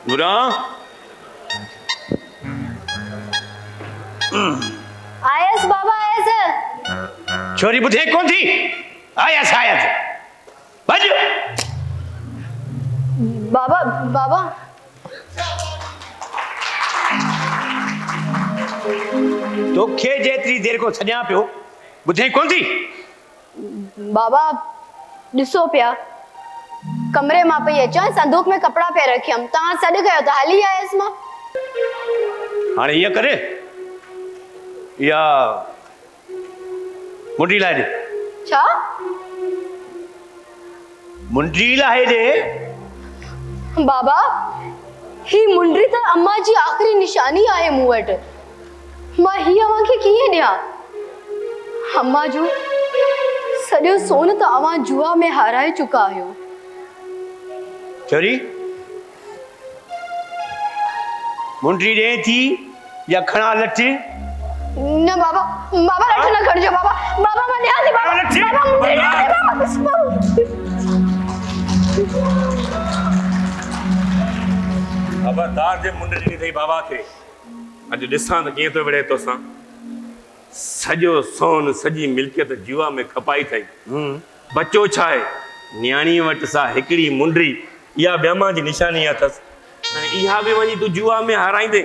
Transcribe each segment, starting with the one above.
नूरा आयस बाबा आयस छोरी बुधे कौन थी आयस आयस बज बाबा बाबा तो खे जेतरी देर को सजा पियो बुधे कौन थी बाबा ॾिसो पिया कमरे मां पई अचां संदूक में कपड़ा पे रखियम तव्हां सॾु कयो त हली आयसि मां हाणे ये करे या मुंडी लाए दे छा मुंडी लाए दे बाबा ही मुंडी त अम्मा जी आखिरी निशानी आहे मूं वटि मां ही अव्हां खे कीअं ॾियां अम्मा जो सॼो सोन त अव्हां जुआ में हाराए चुका आहियो छोरी मुंडी दे थी या खणा लठ न बाबा बाबा लठ न खणजो बाबा बाबा मां ॾियां थी बाबा बाबा मुंडी ॾियां थी बाबा खबरदार जे मुंड ॾिनी अथई बाबा खे अॼु ॾिसां त कीअं थो विढ़े तोसां सॼो सोन सॼी मिल्कियत जुआ में खपाई अथई बचो छा आहे न्याणी वटि सा हिकिड़ी मुंडी इहा ॿियमा जी निशानी अथसि ऐं इहा बि वञी तूं जुआ में हाराईंदे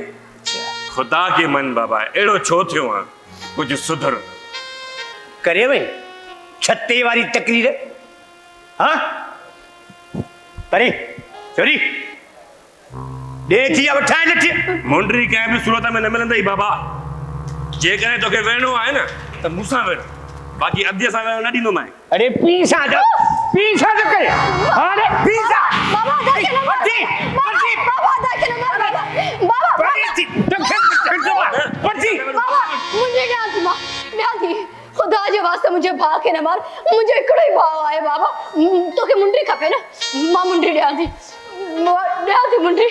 खुदा खे मन बाबा अहिड़ो छो थियो आहे कुझु सुधर करे वई छते वारी तकरीर हाँ परे छोरी दे थी या वठाए लठ मुंडी कंहिं बि सूरत में न मिलंदई बाबा जेकॾहिं तोखे वेहणो आहे न त मूंसां वेह बाक़ी अधे सां वेहणो न ॾींदोमांइ अरे पीसा जो करे अरे पीसा बाबा दाके न मार बाबा दाके न मार बाबा परी परी बाबा मुझे क्या थी मां क्या थी खुदा जे वास्ते मुझे भा के न मार मुझे एकड़ो ही भाव आए बाबा तो के मुंडी खपे ना मां मुंडी ॾियां थी मुंडी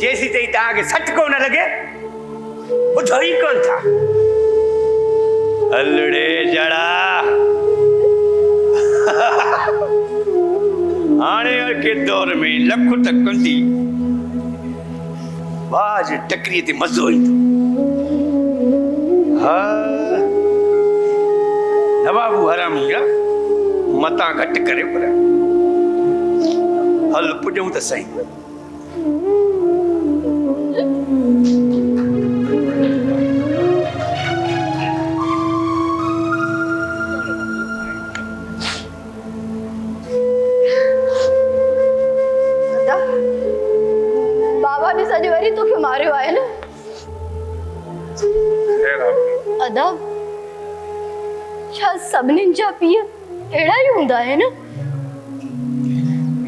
जैसी तई ताके सच को न लगे बुझो ही कौन था हलड़े जड़ा आने के दौर में लख तक कंदी बाज टकरी ते मजो ही हाँ नवाबू हरामी या मता घट करे पर हल पुजूं त सही बाबा ने सॼो वरी तोखे मारियो आहे न अदब छा सभिनीनि जा पीउ अहिड़ा ई हूंदा आहिनि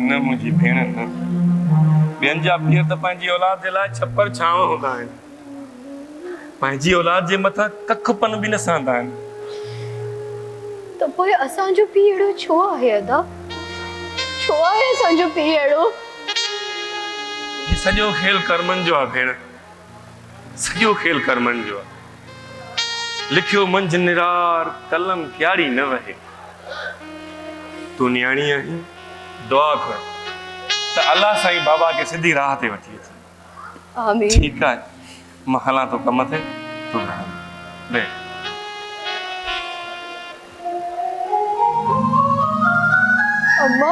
न मुंहिंजी भेण न ॿियनि जा पीउ त पंहिंजी औलाद जे लाइ छपर छांव हूंदा आहिनि पंहिंजी औलाद जे मथां कख पन बि न सहंदा आहिनि त पोइ असांजो पीउ अहिड़ो छो आहे अदब छो आहे असांजो पीउ अहिड़ो ही सॼो खेल कर्मनि जो आहे भेण सॼो खेल कर्मनि जो आहे लिखियो मंझि निरार कलम क्यारी न वहे तूं न्याणी आहीं दुआ कर त अल्लाह साईं बाबा खे सिधी राह ते वठी अचे आमीन ठीकु आहे मां हलां थो कम ते तूं ले अम्मा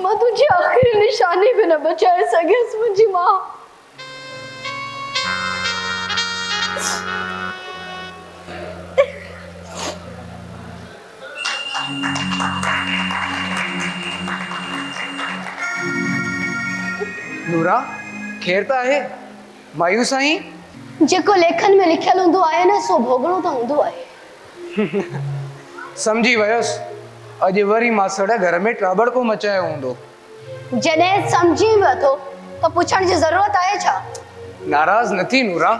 मां तुझी आखिरी निशानी भी न बचाए सघियसि मुंहिंजी मां नूरा खेर त आहे मायूस आहीं जेको लेखन में लिखियल हूंदो आहे न सो भोगणो त हूंदो आहे समझी वयुसि अॼु वरी मासड़ घर में ट्राबड़को मचायो हूंदो जॾहिं समझी वठो त पुछण जी ज़रूरत आहे छा नाराज़ न थी नूरा।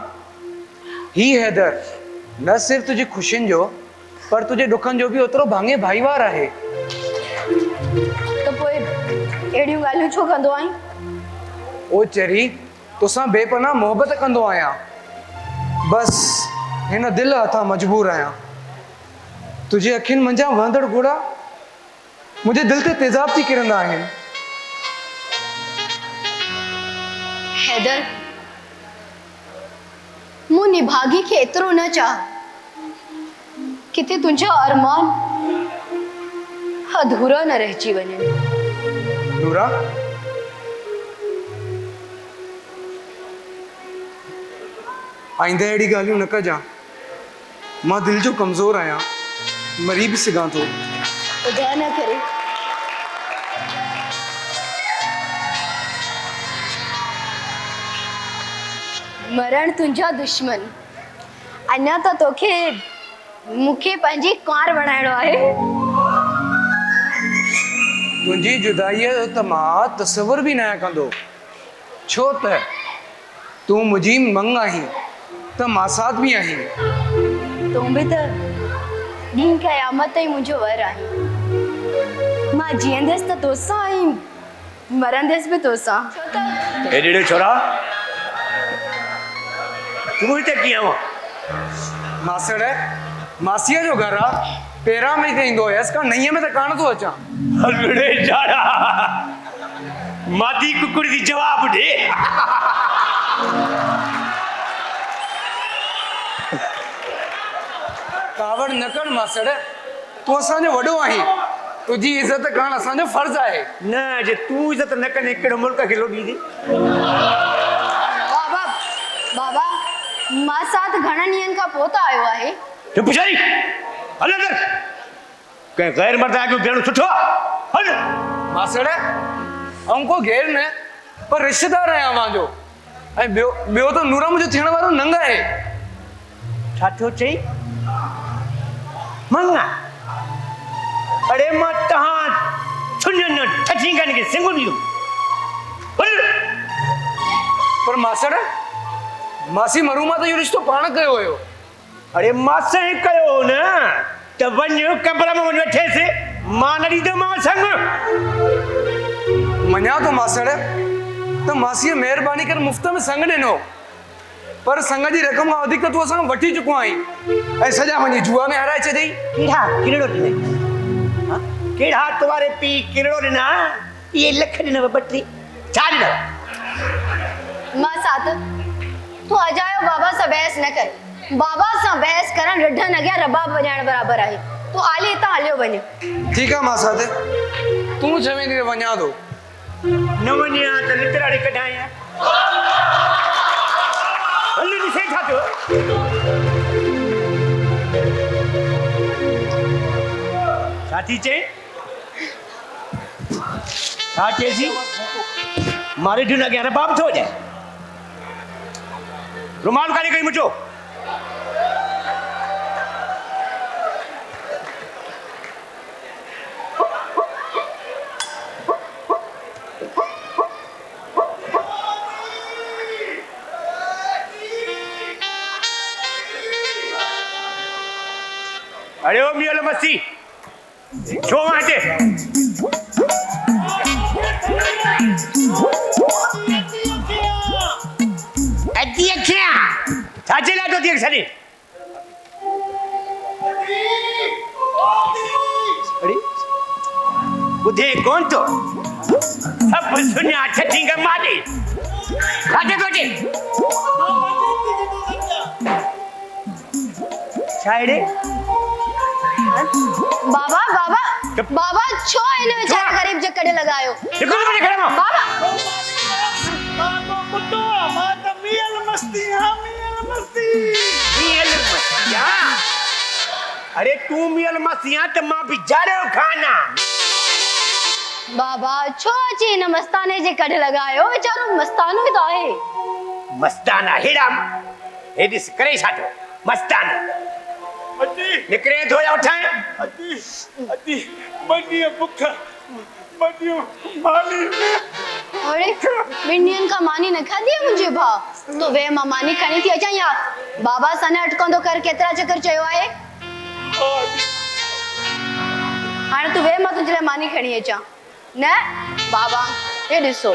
ही हैदर न सिर्फ़ तुझी ख़ुशियुनि जो पर तुझे ॾुखनि जो बि ओतिरो भाङे भाईवार आहे। तो पोइ अहिड़ियूं ॻाल्हियूं छो कंदो आहीं? ओ चरी तोसां बेपनाह मोहबत कंदो आहियां, बस हिन दिलि हथां मजबूर आहियां। तुझे अखियुनि मंझां वहंदड़ घोड़ा मुंहिंजे दिलि ते तेज़ाब थी किरंदा आहिनि। हैदर, मूं निभागी खे एतिरो न चाह किथे तुंहिंजा अरमान अधूरा न रहिजी वञनि। नूरा, आईंदा अहिड़ी ॻाल्हियूं न कजां। मां दिलि जो कमज़ोर आहियां, मरी बि सघां थो। ख़ुदा न करे। मरण तुंहिंजा दुश्मन, अञा त तोखे मूंखे पंहिंजी कार बणाइणो आहे। तुंहिंजी जुदाईअ जो त मां तसवुर बि न कंदो, छो त तूं मुंहिंजी मंग आहीं त मासात बि आहीं। तूं बि त ॾींहुं क़यामत ताईं मुंहिंजो वर आहीं। मां जीअंदसि त तोसां ऐं मरंदसि बि तोसां। छो त ए ॾेढे छोरा, तूं हिते कीअं आहीं? मासड़ मासीअ जो घर आहे, पहिरां में त ईंदो हुयसि, का नईअ में त कान थो अचां। हलड़े जाड़ा मादी कुकुड़ दी जवाब दे। कावड़ न कर मासड़, तूं असांजो वॾो आहीं, तुंहिंजी इज़त करणु असांजो फर्ज़ु आहे। न जे तूं इज़त न कंदे कहिड़ो मुल्क खे लोॾींदी? बाबा, बाबा मां साथ घणनि ॾींहंनि खां पोइ त आयो आहे। चुप छई, हल अंदर। कंहिं गैर मर्द आगे भेणो सुठो आहे? हल। मासड़ ऐं को गैर न पर रिश्तेदार आहियां मुंहिंजो, ऐं ॿियो त नूरा मुंहिंजो थियण वारो नंग आहे। छा थियो चई? मंगा? अरे मां तहां छुञन ठठींगन खे सिंगुन ॾियूं। हल। पर मासड़ मासी मरूमा त इहो रिश्तो पाण कयो हुयो। अरे मासे कयो न त वञ कमरे में वञ वेठेसि, मां न ॾींदोमांव संग। मञा थो मासड़ त मासीअ महिरबानी करे मुफ़्त में संग ॾिनो, पर संग जी रक़म खां वधीक तूं असां वठी चुको आहीं ऐं सॼा वञी जुआ में हाराए छॾियईं। कहिड़ा किरड़ो ॾिनई? कहिड़ा तुम्हारे पी किरड़ो ॾिना? इहे लख ॾिनव ॿटी, छा ॾिनव? मां साथ तूं अजायो बाबा सां बहस न कर। बाबा सां बहस करण रिढनि अॻियां रबाब वॼाइण बराबरि आहे। तूं हाली हितां हलियो वञ। ठीकु आहे मासात, तूं चवें थी वञा थो। न वञा त लितराड़ी कढायां। हल ॾिसे छा थियो? छा थी चए? छा चएसी? मारे ढूंढ अॻियां रबाब थो वॼाए। रुमाल काॾे कई मुंहिंजो? अरे ओ मियल मस्ती छो वहां हिते? अद्धी अखियां छा जे लाइ तो थी सॾे? अरे ॿुधे कोन थो? सभु सुञा ठठींग मारे छा थिए थो अचे? छा हेड़े? बाबा बाबा बाबा छो इन वीचारे गरीब जे कड़े लगायो? देखो मुझे खड़ा मां। बाबा बाबा कुत्तो मां त मियल मस्ती हां मियल मस्ती। मियल मस्तिया? अरे तू मियल मस्तिया त मां भी जाड़ो खाना। बाबा छो अची इन मस्ताने जे कड़े लगायो? वीचारो मस्तानो ही तो आहे। मस्ताना हेड़ा हे ॾिस करे छा थो? मस्ताना अजी निकरे धोया उठाए। अजी बनिया बुखा बनियो माली। अरे बिंडियन का मानी न खा दिया मुझे भा। तो वे मां मानी खणी थी अचां या बाबा सने अटकंदो कर केतिरा चक्कर चयो आहे हाणे तू वे मां तुंहिंजे लाइ मानी खणी अचां न बाबा हे ॾिसो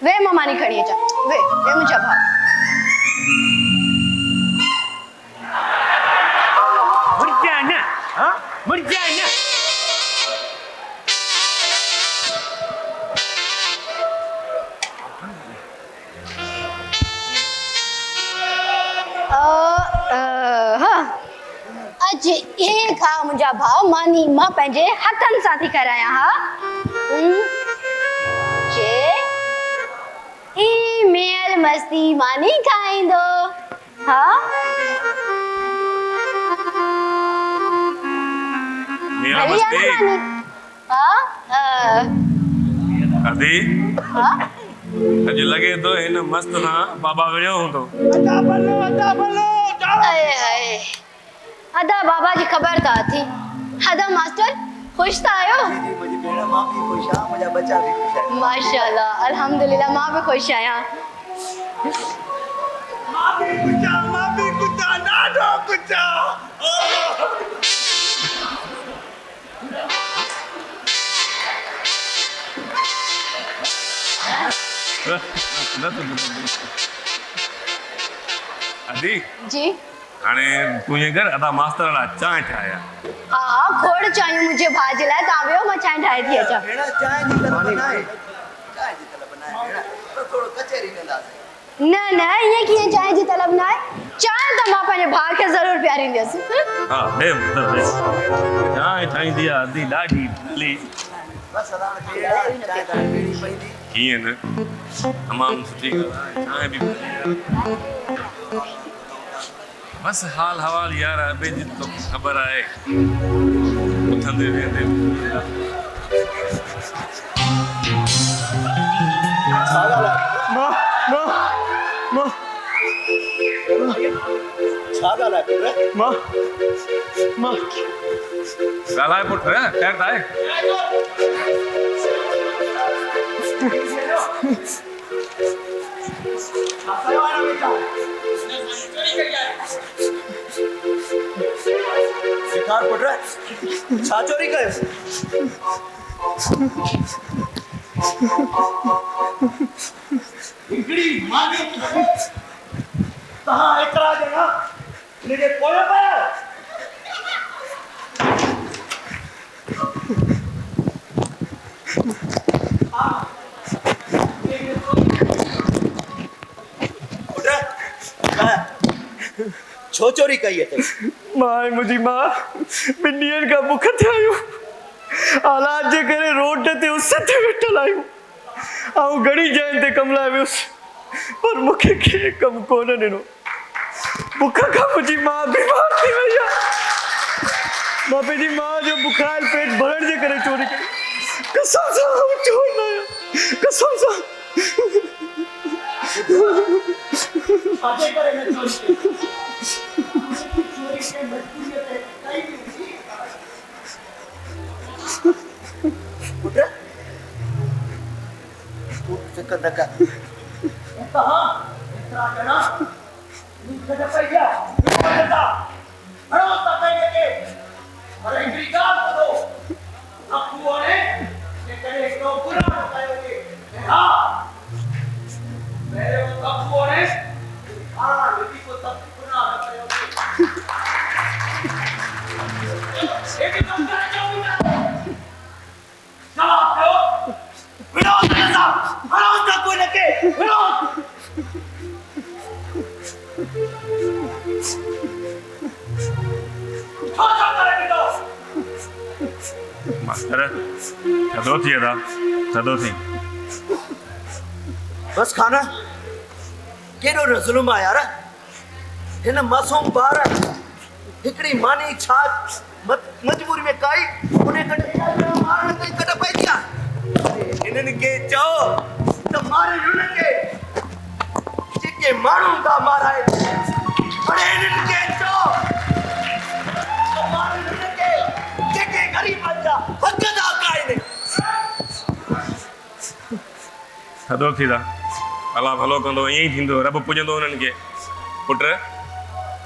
वे मां मानी खणी अचां वे मुंहिंजा भाउ मुर्जाना हाँ मुर्जाना अज ये खा मुंहिंजा भाउ मानी मां पंहिंजे हथनि सां थी करायां हा जे ई मेल मस्ती मानी खाईंदो हा मेरा भली मस्ती आहे न मानी हा अदी हा अॼु लॻे थो हिन मस्त ना बाबा विड़ियो हूंदो अदा भलो जाओ आए अदा बाबा जी ख़बर था थी अदा मास्टर खुश था आयो जी मुझी भेण मां भी खुश आ मुझा बच्चा भी खुश है माशाल्लाह अल्हम्दुलिल्लाह मां भी खुश आहियां मां भी कुछ ॾाढो कुछ अदी जी हाणे तूं ईअं कर अदा मास्तर वाला चांहि ठाहिया हाँ खोड़ चाहिए मुझे भाउ जे लाइ तव्हां वियो मां चांहि ठाहे थी अचां भेण चाय जी तरह बनाए भेण पर थोड़ो कचेरी वेंदासीं न न ईअं कीअं चांहि जी तलब न आहे चांहि त मां पंहिंजे भाउ खे ज़रूरु पीआरींदसि हा चांहि ठाहींदी आहे अदी ॾाढी भली बस अदा भेण चाय त पीणी पईंदी कीअं न तमामु सुठी ॻाल्हि आहे चांहि बि भली आहे बस हाल हवाल यार अबे जी तो खबर आहे उथंदे वेंदे मां छा ॻाल्हि आहे पुट मां ॻाल्हाए पुट ख़ैर त आहे शिकार पुट छा चोरी कयो हिकिड़ी मानी तहां एतिरा ॼणा हिनखे पोयो पिया छो चोरी कई है मां मुंहिंजी मां ॿिनि ॾींहंनि खां बुख ते आहियूं हालात जे करे रोड ते उस ते वेठल आहियूं ऐं घणी जॻहि ते कम लाइ वियुसि पर मूंखे कंहिं कमु कोन ॾिनो बुख खां मुंहिंजी मां बीमार थी वई आहे मां पंहिंजी मां जो बुखार पेट भरण जे करे चोरी कई कसम सां चोर न आहियां कसम सां छाजे करे न चोरी कई फिक्र न कर मास्तर थधो थिए था थधो थी बस खाना केॾो न ज़ुल्म आहे यार हिन मासूम ॿार हिकिड़ी मानी छा मजबूरी में काई उन मारण ताईं कट पइजी आहे हिननि खे चओ त मारे हुनखे जेके माण्हू था माराए हाणे हिननि खे चओ त मारे हुनखे जेके ग़रीबनि जा हक़ था खाइनि थधो थी था अला भलो कंदो ईअं ई थींदो रब पुॼंदो उन्हनि खे पुट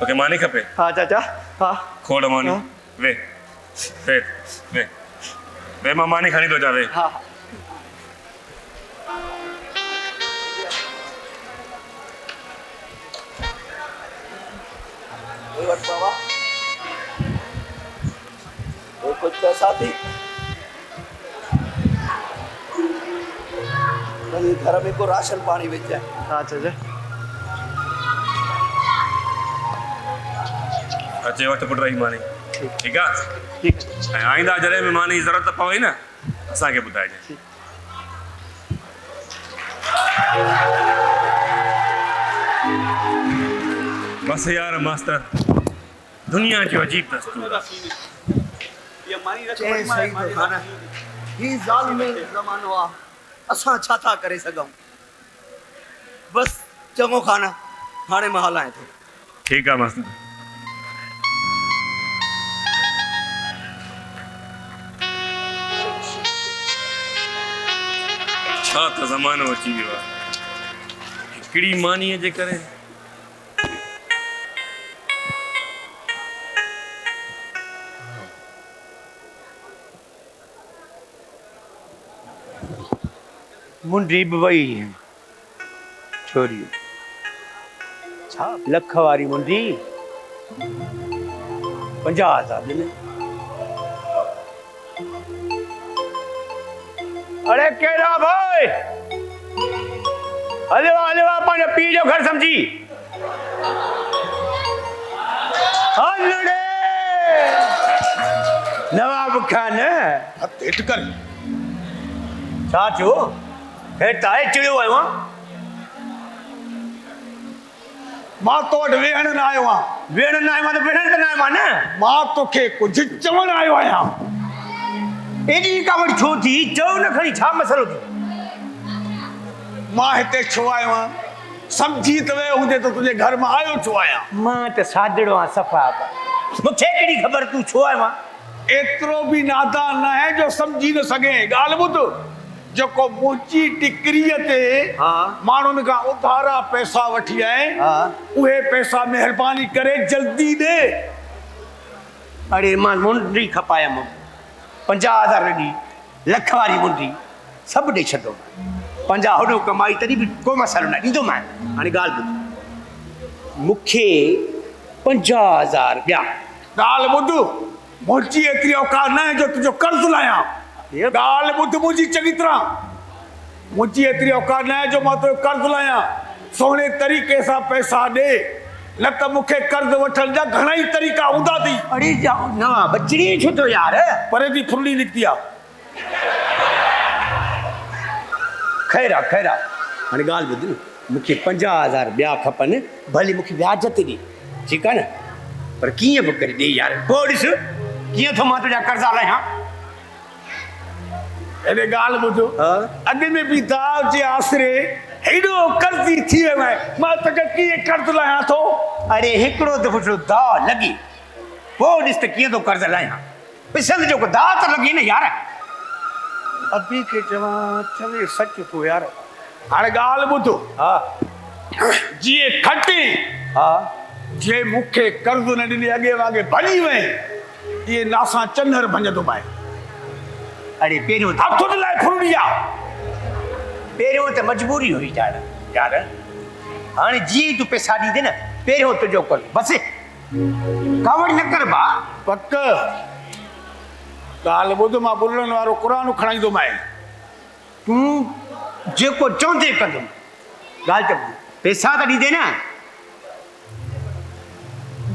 तोखे मानी खपे हाँ चाचा हाँ खोड़ मानी वे वे वे वे मां मानी खणी थो अचां वे हाँ बाबा वो कुछ पैसा थी घर में को राशन पानी बेच जाए हाँ चाचा अचे वठ पुट रही मानी ठीकु आहे ठीक ऐं आईंदा जॾहिं बि मानी जी ज़रूरत पवे न असांखे ॿुधाइजे बस यार मास्टर दुनिया जो अजीब दस्तूर आहे चए सही तो खाना ही ज़ालिम ज़मानो आ असां छा था करे सघूं बस चङो खाना हाणे मां हलां थो ठीकु आहे मास्टर छा त ज़मानो अची वियो आहे हिकिड़ी मानीअ जे करे मुंडी बि वई छोरी छा लख वारी मुंडी 50,000 ॾिन अरे केड़ा भाई हले पंहिंजो पीउ जो घर समझी हलड़े नवाब खान हेठि कर छा थियो हेठि ताए चिड़ियो आयो आं मां तो वटि वेहण न आयो आहियां वेहण न आयो आं त वेहण त न आयो आं न मां तोखे कुझु चवण आयो आहियां एॾी कावड़ छो थी चओ न खणी छा मसलो थी मां हिते छो आयो आहियां सम्झी त वियो हूंदे त तुंहिंजे घर मां आयो छो आहियां मां त सादड़ो आं सफ़ा मूंखे कहिड़ी ख़बर तूं छो आयो आं एतिरो बि नादान न आहे जो सम्झी न सघे ॻाल्हि ॿुध जेको मुंहिंजी टिकरीअ ते माण्हुनि खां उधारा पैसा वठी आए उहे पैसा महिरबानी करे जल्दी ॾे अरे मां मुंडी खपायमि 50,000 ॾी लख वारी मुंडी सभु ॾेई छॾो 50 होॾो कमाई तॾहिं बि कोई मसइलो न ॾींदो मां हाणे ॻाल्हि ॿुध मूंखे 50,000 ॿिया ॻाल्हि ॿुध मुंहिंजी एतिरी औकात न आहे जो तुंहिंजो कर्ज़ु लाहियां ॻाल्हि ॿुध मुंहिंजी चङी तरह मुंहिंजी एतिरी औकात न आहे जो मां तुंहिंजो कर्ज़ु लाहियां सोणे तरीक़े सां पैसा ॾे न त मूंखे कर्ज़ु वठण जा घणा ई तरीक़ा हूंदा थी अरे नवा बचड़ी छो तो यार परे जी फुरली निकिती आहे ख़ैर आहे हाणे ॻाल्हि ॿुध न मूंखे 50,000 ॿिया खपनि भले मूंखे व्याज ते ॾे ठीकु आहे न पर कीअं बि करे ॾे यार पोइ ॾिस कीअं थो मां तुंहिंजा कर्ज़ा लाहियां हेॾे ॻाल्हि ॿुध अॻे में बि दाव जे आसिरे हेॾो कर्ज़ी थी वियो आहे मां तोखे कीअं कर्ज़ु लाहियां थो अरे हिकिड़ो दफ़ो जो दाव लॻी पोइ ॾिस त कीअं थो कर्ज़ लाहियां पिसंद जो दाव त लॻी न यार अभी खे चवां चवे सच थो यार हाणे ॻाल्हि ॿुध जीअं खटी जे मूंखे कर्ज़ु न ॾिनी अॻे वांगे भॼी वई इहे नासां चंदर भंजंदो माए अरे पहिरियों हथ न लाइ फुरड़ी आहे पहिरियों त मजबूरी हुई यार हाणे जीअं तूं पैसा ॾींदे न पहिरियों तुंहिंजो कर्ज़ु बसि कावड़ न कर बा पक ॻाल्हि ॿुध मां बुलनि वारो क़ुर खणाईंदो माए तूं जेको चवंदे कंदुमि ॻाल्हि त पैसा त ॾींदे न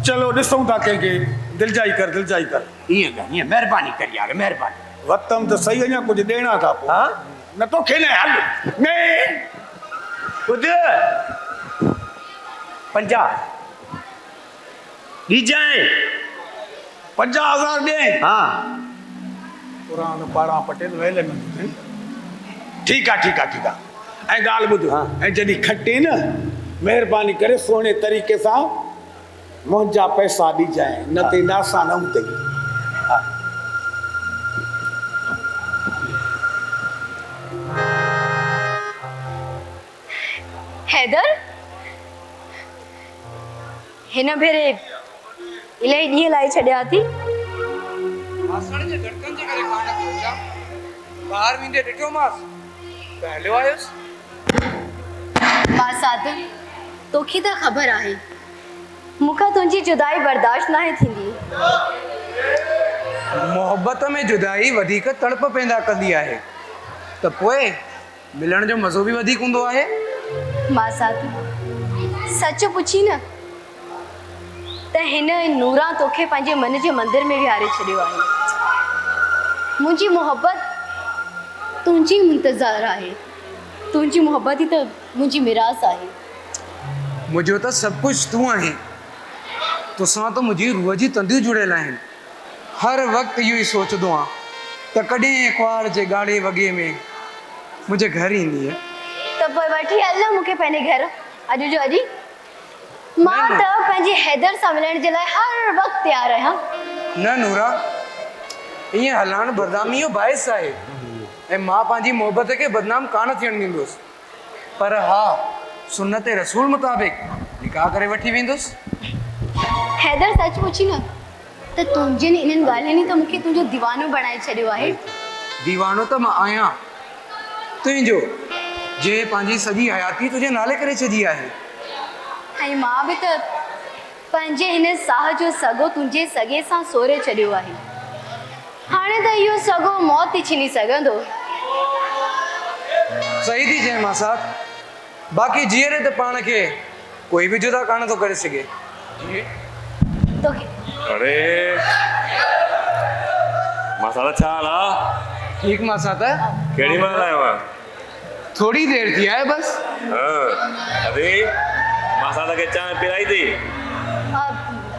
चलो ॾिसूं था कंहिंखे दिलजाई कर ईअं महिरबानी कर यार महिरबानी वतम त सही अञा कुझु ॾियणा था पोइ न तो खेले हल में ॿुध 50 ॾीजांइ 50,000 ॾे हा क़ुर पारां पटेल वेल न ठीकु आहे ऐं ॻाल्हि ॿुध ऐं जॾहिं खटे न महिरबानी करे सोने तरीक़े सां मुंहिंजा पैसा ॾिजांइ न ते नासा न हूंदई हैदर हिन भेरे इलाही ॾींहं लाइ छॾिया थी। मासण जे धड़कन जे करे कान थो अचां। ॿाहिरि वेंदे ॾिठो मांस त हलियो आयुसि। मासात तोखे त ख़बर आहे मूंखां तुंहिंजी जुदाई बर्दाश्त नाहे थींदी। मोहब्बत में जुदाई वधीक तड़प पैदा कंदी आहे त पोइ मिलण जो मज़ो बि वधीक हूंदो आहे। मासात सच पुछी न त हिन नूरा तोखे पंहिंजे मन जे मंदिर में विहारे छॾियो आहे। मुंहिंजी मोहब्बत तुंहिंजी मुंतज़र आहे। तुंहिंजी मोहब्बत ई त मुंहिंजी मिरास आहे। मुंहिंजो त सभु कुझु तूं आहीं। तोसां त मुंहिंजी रूह जी तंदियूं जुड़ियल आहिनि। हर वक़्तु इहो ई सोचंदो आहियां त कॾहिं कुंवार जे ॻाढ़े वॻे में मुंहिंजे घर ईंदी आहे। त पोइ वठी हल न मूंखे पंहिंजे घर अॼु जो अॼु। मां त पंहिंजे हैदर सां मिलण जे लाइ हर वक़्तु तयारु आहियां। न नूरा, ईअं हलण बदनामी जो बाइस आहे ऐं मां पंहिंजी मोहबत खे बदनाम कान थियणु ॾींदुसि। पर हा, सुन्नत रसूल मुताबिक़ निकाह करे वठी वेंदुसि। हैदर सच पुछी न त तुंहिंजे इन्हनि ॻाल्हियुनि ई त मूंखे तुंहिंजो दीवानो बणाए छॾियो आहे। दीवानो त मां आहियां तुंहिंजो, जे पंहिंजी सॼी हयाती तुंहिंजे नाले करे छॾी आहे। ऐं मां बि त पंहिंजे हिन साह जो सॻो तुंहिंजे सॻे सां सोरे छॾियो आहे। हाणे त इहो सॻो मौत ई छीनी सघंदो। सही थी चए मां साथ। बाक़ी जीअरे त पाण खे कोई बि जुदा कान थो करे सघे। तोखे अरे मसाला छा हाल आहे? ठीकु मां साथ। कहिड़ी महिल आयो आहे? थोड़ी देर थी आहे बस। अरे मसाला खे चांहि पिराई थी?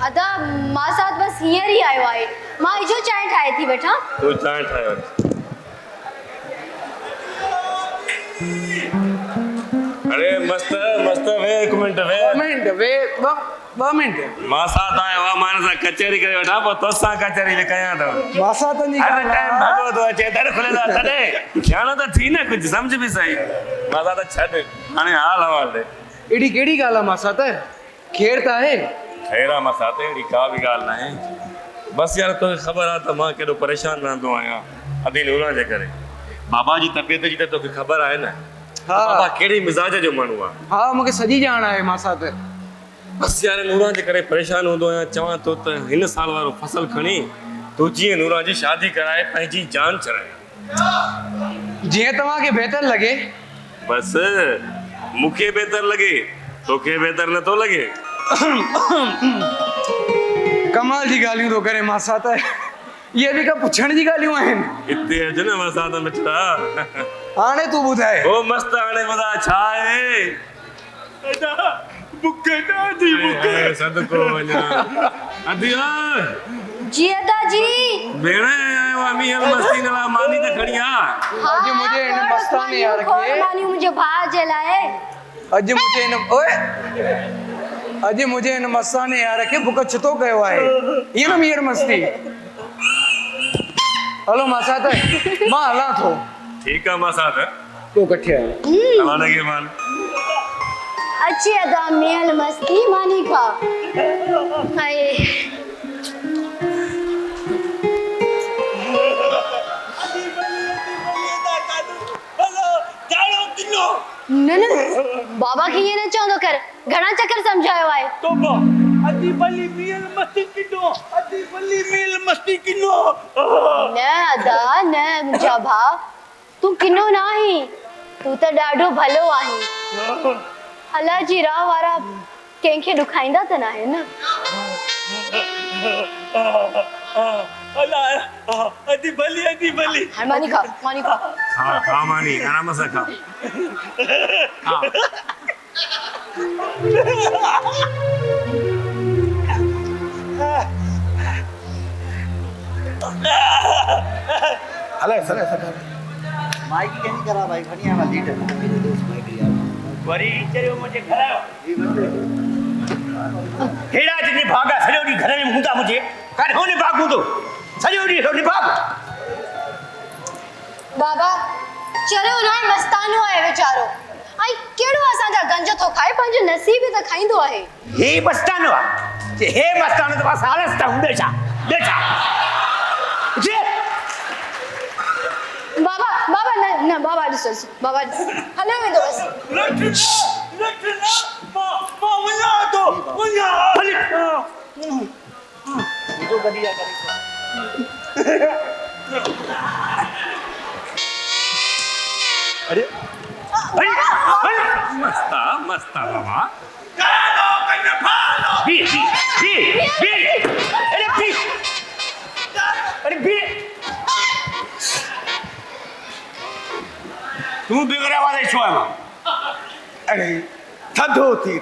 अदा मां साथ बस हींअर ई आयो आहे। मां इजो चांहि ठाहे थी वेठा। तूं चांहि ठाहे वठ। अरे मस्त मस्त वे एक मिनट वे। ॿ मिंट मां साथ आयो आहे। मां सां कचहरी करे वठां पोइ तोसां कचहरी में कयां थो। मां साथ जी अरे टाइम भागो थो अचे दर खुलियल आहे तॾहिं ॼाण त थी न कुझु सम्झ बि सही। मां साथ छॾ हाणे हाल हवाल ॾे। एड़ी केड़ी ॻाल्हि आहे मां साथ? खेर त आहे। खैर आहे मां साथ, अहिड़ी का बि ॻाल्हि न आहे। बसि यार तोखे ख़बर आहे त मां केॾो परेशान रहंदो आहियां अदी नूरा जे करे। बाबा जी तबियत जी त तोखे ख़बर आहे न। बाबा कहिड़े मिज़ाज जो माण्हू आहे। हा, मूंखे सॼी ॼाण आहे मां साथ। बसि यार नूरा जे करे परेशान हूंदो आहियां। चवां थो त हिन साल वारो फसल खणी तूं जीअं नूरा जी शादी कराए पंहिंजी जान चढ़ाए। जीअं तव्हांखे बहितर लॻे। बसि मूंखे बहितर लॻे, तोखे बहितर नथो लॻे। कमाल जी ॻाल्हियूं थो करे मां साथ। इहे बि का पुछण जी ॻाल्हियूं आहिनि? हिते अच न मां साथ मिठा। हाणे तूं ॿुधाए। ओ मस्त हाणे ॿुधा छा आहे? बुके ॾाढी बुके सदको वञा। अदिया जी अदा जी। भेण आयो आहे मीहर मस्ती न ला मानी त खणी आ। अॼु मुझे इन मस्तानी यार के मानी मुंहिंजे भाउ जे लाइ। अॼु मुझे इन ओए अॼु मुझे इन मस्तानी यार के बुक छितो कयो आहे। ईअं न मीहर मस्ती। हलो मां साथ मां हलां थो। ठीक आहे मां साथ तो कठे हला लगे मान। अच्छी अदा मेल मस्ती मानी खा। हाय न न बाबा खे ईअं न चवंदो कर। घणा चक्कर सम्झायो आहे। अदी बली मेल मस्ती किनो। अदी बली मेल मस्ती किनो। न अदा न मुंहिंजा भाउ तूं किनो न आहीं। तूं त ॾाढो भलो आहीं। अल्लाह जी राह वारा कंहिंखे ॾुखाईंदा त न आहिनि न। अदी बली। हाणे मानी खा हाँ खा मानी आराम से खा। हले सले माइक के नहीं करा भाई बढ़िया वाला लीडर मेरे दोस्त माइक यार वरी चरियो मुझे घर आयो। हेड़ा जिनी भागा सॼो ॾींहुं घर में हूंदा मुझे काॾे होने भागूं तो सॼो ॾींहुं होने भाग। बाबा चरियो न मस्तानो आहे वीचारो। ऐं कहिड़ो असांजा गंज थो लस्सी बि त खाईंदो आहे। हे मस्तानो आहे जे हे मस्तानो त बस हालस था ॿियो छा जे बाबा बाबा न बाबा ॾिसो बाबा हले वेंदो बस। अरे मस्ता बाबा बी अरे बी तू बिगड़ा वाला छो है मां अरे थधो थी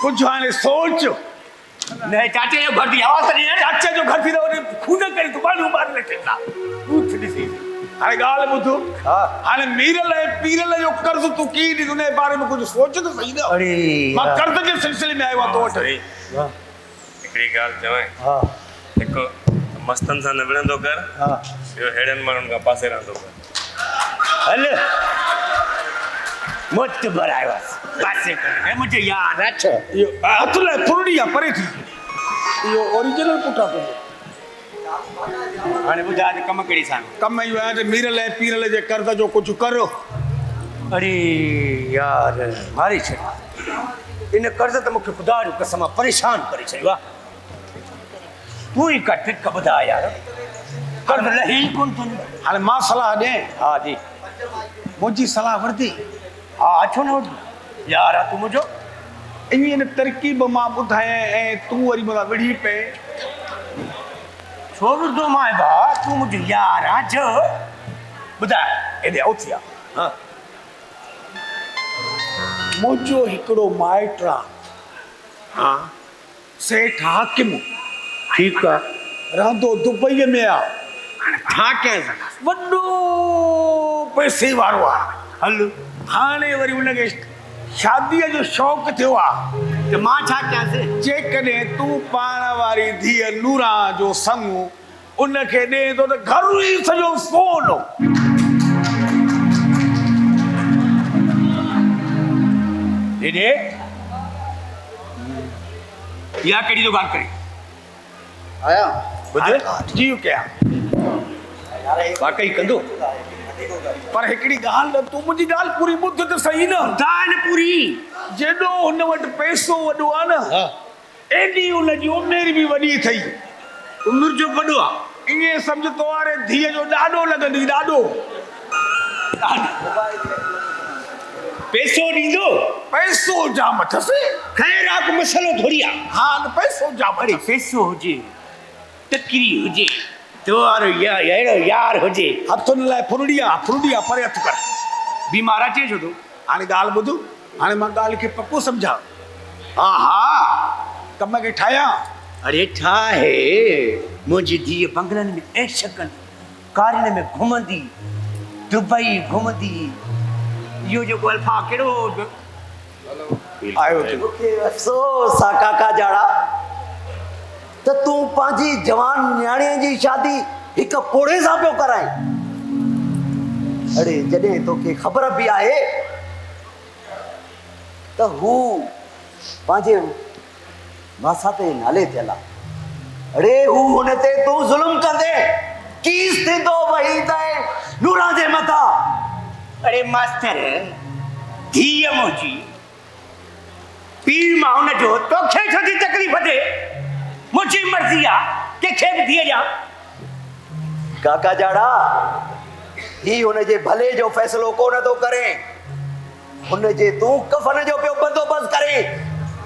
कुछ हाणे सोच नहीं चाचे जो घर दी आवाज नहीं है चाचे जो घर थी तो खून करे तो बालू मार लेटेला तू ॾिसी हाणे ॻाल्हि ॿुधो हाणे पीरल जो कर्ज़ तूं कीअं ॾींदो उन जे बारे में कुझु सोच त सही न अरे मां कर्ज़ जे सिलसिले में आयो आहियां तो वटि हिकिड़ी ॻाल्हि चवां हिकु मस्तनि सां न विढ़ंदो कर ॿियो हेड़नि माण्हुनि खां पासे रहंदो कर हल मुझ बराए बस पासे कर मुझे याद अच्छा इहो हथ लाइ फुरड़ी आहे परे थी इहो ओरिजिनल पुठा पंहिंजो हाणे ॿुधाए त कम कहिड़ी सां कम इहो आहे त मीरल ऐं पीरल जे कर्ज़ जो कुझु करो अरे यार मारी छॾ इन कर्ज़ त मूंखे ख़ुदा जो कसम परेशान करे छॾियो आहे तूं ई का ट्रिक ॿुधाए यार कर्ज़ लही कोन थो हाणे मां सलाह ॾियां हा जी मुंहिंजी सलाह वरिती हा छो न वठि यार तूं मुंहिंजो इन तरकीब मां ॿुधायां ऐं तूं वरी मूंखां विढ़ी पए छो विरदो मां भाउ तूं मुंहिंजो यार आहे जो ॿुधाए हेॾे उथी आहे हा मुंहिंजो हिकिड़ो माइट आहे हा सेठ हाकिम ठीकु आहे रहंदो दुबईअ में आहे हाणे छा कयां सघां वॾो पैसे वारो आहे हल हाणे वरी हुनखे शादीअ जो शौक़ु थियो आहे त मां छा कयांसि जेकॾहिं तूं पाण वारी धीअ नूरा जो संग उनखे ॾे थो त घर ई सॼो सोन हेॾे इहा कहिड़ी दुकान करे आया ॿुध जीव कया वाकई कंदो पर हिकिड़ी ॻाल्हि न तूं मुंहिंजी ॻाल्हि पूरी ॿुध त सही न दान पूरी जेॾो हुन वटि पैसो वॾो आहे न एॾी हुनजी उमिरि बि वॾी अथई उमिरि जो वॾो आहे ईअं सम्झ तो हाणे धीअ जो ॾाढो लॻंदी ॾाढो पैसो ॾींदो पैसो जाम अथसि ख़ैर आहे को मसलो थोरी आहे हा न पैसो जाम अरे अथसि पैसो हुजे तकरी हुजे तो वारो अहिड़ो यार हुजे हथुनि लाइ फुरड़ी आहे परे हथु कर बीमार अचे छो तूं हाणे ॻाल्हि ॿुध हाणे मां ॻाल्हि खे पको सम्झां हा हा कम खे ठाहियां अरे छा आहे मुंहिंजी धीअ बंगलनि में ऐश कंदी कारिन में घुमंदी दुबई घुमंदी इहो जेको अल्फा कहिड़ो आयो तूं मूंखे अफ़सोस आहे काका जाड़ा त तूं पंहिंजी जवान न्याणीअ जी शादी हिकु पोड़े सां पियो कराए अड़े जॾहिं तोखे ख़बर बि आहे त हू पंहिंजे मासाते नाले थियल आहे अड़े हू हुन ते तूं ज़ुल्म कंदे कीस थींदो वही तए नूरा जे मथां अरे मास्टर धीअ मुंहिंजी पीउ मां हुनजो तोखे छो थी तकलीफ़ थिए मुंहिंजी मर्ज़ी आहे कंहिंखे बि धीअ ॾियां काका जाड़ा ही हुनजे भले जो फ़ैसिलो कोन थो करे हुनजे तूं कफन जो पियो बंदोबस्त करे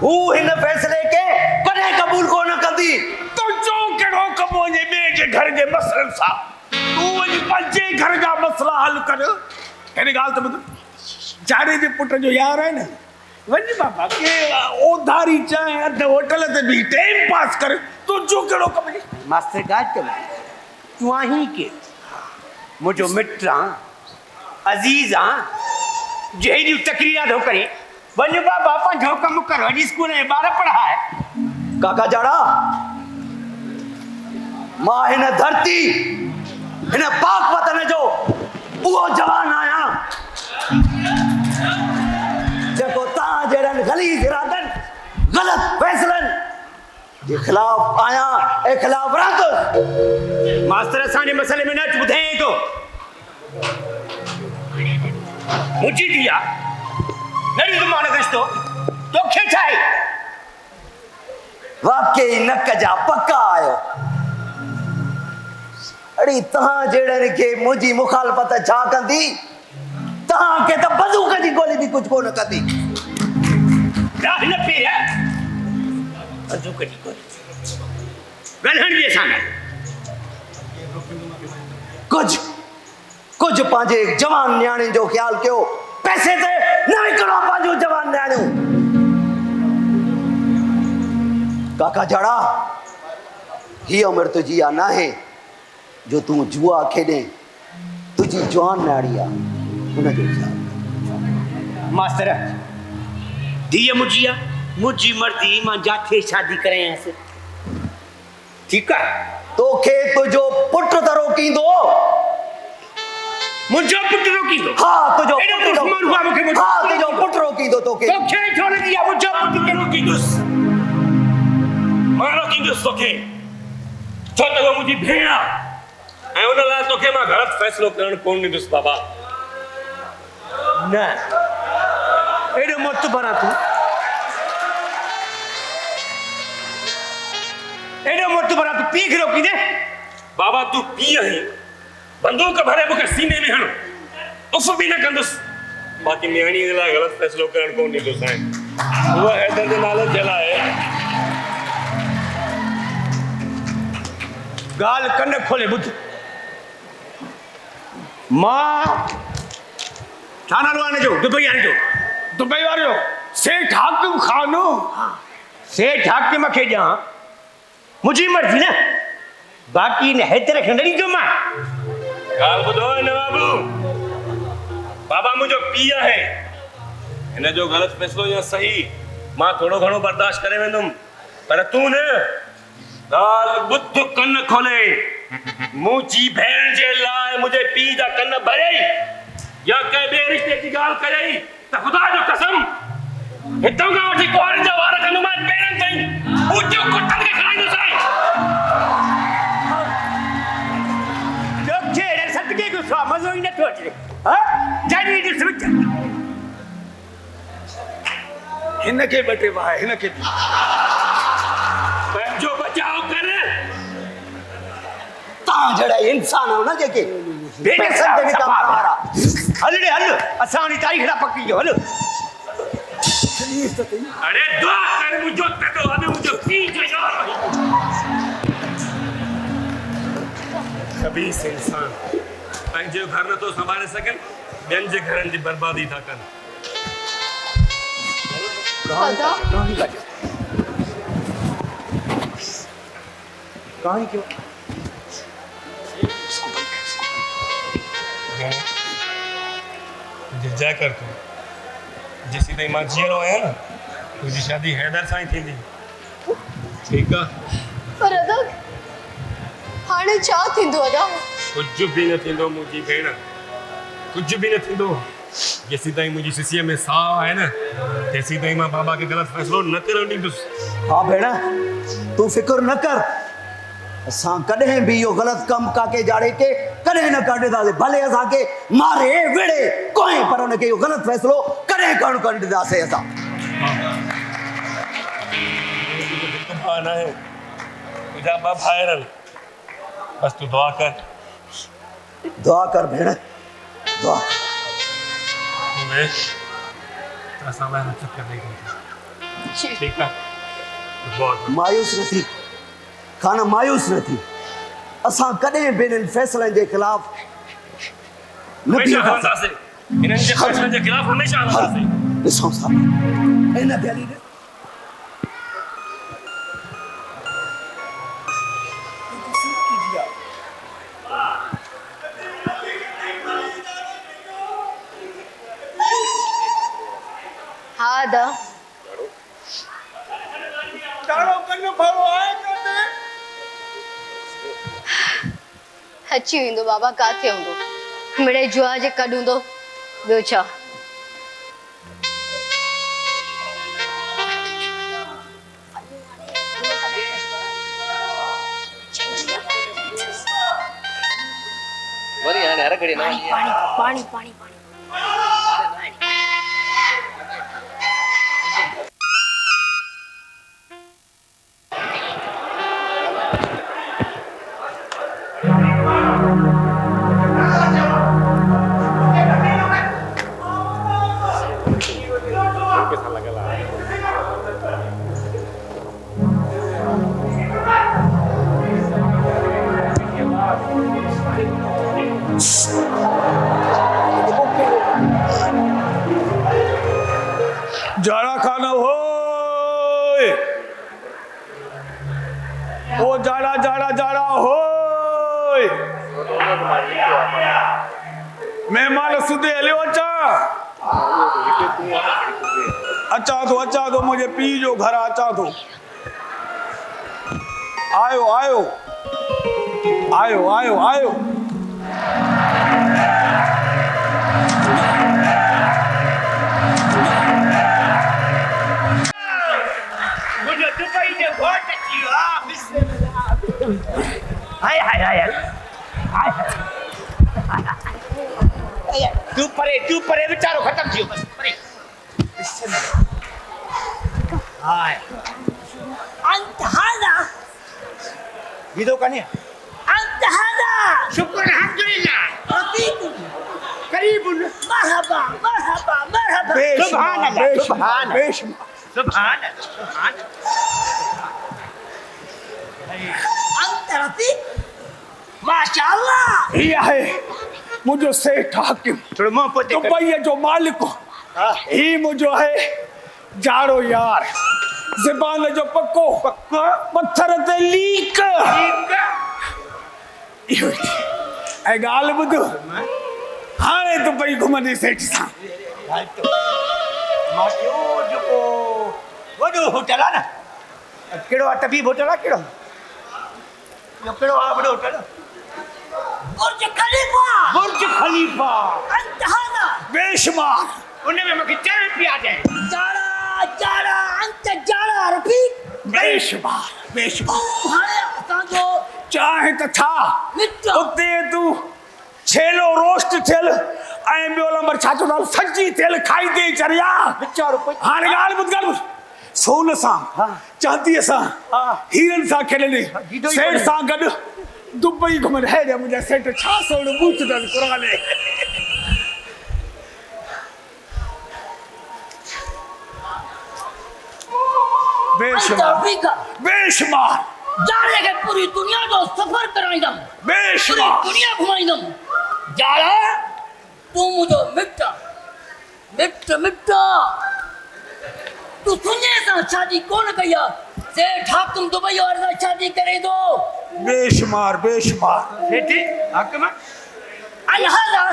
हू हिन फ़ैसिले खे कॾहिं क़बूल कोन कंदी तुंहिंजो कहिड़ो कमु वञे ॿिए जे घर जे मसइलनि सां तूं वञी पंहिंजे घर जा मसइला हल कर हिन ॻाल्हि त ॿुध जाड़े जे पुट जो यार आहे न वञ बाबा के ओधारी चांहि अधु होटल ते बि टाइम पास कर तुंहिंजो कहिड़ो कमु आहे मास्टर ॻाल्हि कयो तूं आहीं के मुंहिंजो मिटु आहे अज़ीज़ आहे जहिड़ियूं तकरीर थो करे वञ बाबा पंहिंजो कमु कर वञी स्कूल में ॿार पढ़ाए काका जाड़ा मां हिन धरती हिन पाक वतन जो उहो जवान आहियां जेको तव्हां जहिड़नि गली जे खिलाफ आया ए खिलाफ रहंदुसि। मास्टर असांजे मसले में न ॿुधाई तो मुंहिंजी धीउ आहे नड़ी तुम न रिश्तो तोखे छा आहे? वाकई नक जा पक्का आयो। अड़ी तहां जहिड़नि खे मुंहिंजी मुखालफ़त छा कंदी? तहांखे त बंदूक जी गोली बि कुझु कोन कंदी। राह न पेर बंदूक जी गोली ॻाल्हाइण जे सां कुछ पंहिंजे जवान न्याणे जो ख्याल कयो। पैसे ते न विकिणो पंहिंजो जवान न्याणियूं। काका जड़ा ही उम्र तुझी आ नाहे जो तू जुआ खेॾे। तुझी जवान न्याणी आ हुनजो ख्याल। मास्टर धीअ मुंहिंजी आहे मुंहिंजी मर्ज़ी मां जाथे शादी करायांसि ठीकु आहे। तोखे तुझो पुटु त रोकींदो। मुंहिंजो पुटु रोकींदो? हा तुझो एॾो दुश्मन हुआ मूंखे हा तुझो पुटु रोकींदो तोखे। तोखे छो लॻी आहे मुंहिंजो पुटु खे रोकींदुसि? मां रोकींदुसि तोखे छो त उहा मुंहिंजी भेण आहे ऐं उन लाइ तोखे मां ग़लति फ़ैसिलो करणु कोन ॾींदुसि बाबा। न एॾो मोतबर आहे तूं एॾो मोतबर आहे तूं पीउ खे रोकींदे? बाबा तू पीउ आहीं बंदूक भरे मूंखे सीने में हण उफ़ बि न कंदुसि। बाक़ी न्याणीअ लाइ ग़लति फ़ैसिलो करणु कोन ॾींदुसि। ऐं उहा हैदर जे नाले जे लाइ ॻाल्हि कन खोले ॿुध। मां छा नालो आहे हिनजो दुबई वारे जो? दुबई वारे जो सेठ हाकिम खान। सेठ हाकिम खे ॾियां मुंहिंजी मर्ज़ी न बाक़ी न हेतिरे खे न ॾींदो मां। ॻाल्हि ॿुधो हिन बाबू बाबा मुंहिंजो पीउ आहे हिन जो ग़लति फ़ैसिलो या सही मां थोरो घणो बर्दाश्त करे वेंदुमि पर तूं न। ॻाल्हि ॿुध कन खोले मुंहिंजी भेण जे लाइ मुंहिंजे पीउ जा कन भरे या कंहिं ॿिए रिश्ते जी ॻाल्हि कयई त ख़ुदा जो कसम हितां खां वठी कुंवारनि जा वार कंदुमि पेरनि ताईं ऊंचियूं कुटनि खे खाईंदुसि। तोखे हेॾे सदके गुस्सो आहे मज़ो ई नथो अचे। जानी ॾिस विच हिनखे ॿ टे वाह हिनखे पंहिंजो बचाव कर। तहां जहिड़ा इंसान हो न जेके पैसनि ते बि कम वारा। हल ॾे हल असां वञी तारीख़ ॾा पकी कयो हल। अरे दुआ कर मुझो ततो अने मुझो पीउ जो यार खबीस इंसान पंहिंजो घर नथो संभाले सघनि ॿियनि जे घरनि जी बर्बादी था कनि। कहानी क्यों जा कर तू जेसी ताईं मां जीअरो आहियां न तुंहिंजी शादी हैदर सां ई थींदी ठीकु आहे। पर अदा हाणे छा थींदो अदा? कुझु बि न थींदो मुंहिंजी भेण कुझु बि न थींदो जेसी ताईं मुंहिंजी सिसीअ में साह आहे न तेसी ताईं मां बाबा खे ग़लति फ़ैसिलो न करणु ॾींदुसि। हा भेण तूं फिक्र न कर। असां कॾहिं बि इहो ग़लति कमु काके जाड़े के कॾहिं न कढंदासीं भले असांखे मारे विड़े कोई पर हुनखे इहो ग़लति फ़ैसिलो कॾहिं करणु कोन ॾींदासीं असां। न आहे तुंहिंजा ॿ भाइर आहिनि बसि तूं दुआ कर भेण दुआ असां लाइ चकर नहीं ठीक है बहुत मायूस न थी खाना मायूस न थी। असां कॾहिं बि इन्हनि फ़ैसिलनि जे ख़िलाफ़ न बीहंदासीं। इन्हनि जे फ़ैसिलनि जे ख़िलाफ़ हमेशह हलंदासीं। ॾिसो साहब हिन ॻाल्हि ने हाँ दा अची वेंदो बाबा काथे हूंदो मिड़े जुआ जे कॾ हूंदो ॿियो छा। करे ना पानी पानी पानी जाड़ा खाना हो ओ जाड़ा जाड़ा जाड़ा हो मेहमान सुधे हलियो अचा तो मुझे पी जो घर अचा तो आयो आयो आयो आयो आयो मुझे दुबई ने बहुत अच्छी हाय हाय हाय हाय तू परे बेचारो खत्म थियो बस परे हाय أنت هذا ये तो कन्या أنت هذا शुक्र अल्हम्दुलिल्लाह رفيق करीबुन مرحبا مرحبा مرحبا सुभान अल्लाह सुभान बेशुमार सुभान सुभान أنت رفيق ما شاء الله ये है मुझो सेठ हाकिम थोड़ा मुंह पोते कर दुबई जो मालिक हो ही मुझो है जाड़ो यार ज़बान जो पक्को पक्को पत्थर ते लीक इहो ऐ गाल बुधो हाणे दुबई घुमंदे सेठ सां माटियो जो वडो होटल है ना केड़ो तबीब होटल है केड़ो यो केड़ो आ बड़ो होटल बुर्ज खलीफा बुर्ज खलीफा أنت هذا बेशुमार उनमें मखे चाय पिया जाए جارا جارا أنت جارا رفيق बेशुमार बेशुमार हाणे असांजो चाहे त छा मित्र उते तू छेलो रोस्ट थियल ऐं ॿियो नंबर छा चवंदा सजी थियल खाईंदे चरिया बेचारो हाणे ॻाल्हि ॿुध ॻाल्हि ॿुध सोन सां चांदीअ सां हीरनि सां खेॾंदे सेठ सां गॾु दुबई घुमंदे हेॾे मुंहिंजा सेठ छा सोन बूथ अथसि क़ुरान أنت बेशुमार رفيق बेशुमार जाड़े खे पूरी दुनिया जो सफ़र कराईंदमि पूरी बेशुमार दुनिया घुमाईंदमि जाड़ा तूं मुंहिंजो मिट मिट मिट तूं तुंहिंजे सां शादी कोन कई आहे सेठ हाकिम दुबई वारे सां शादी करे थो बेशुमार बेशुमार सेठी हाकिम अनहदा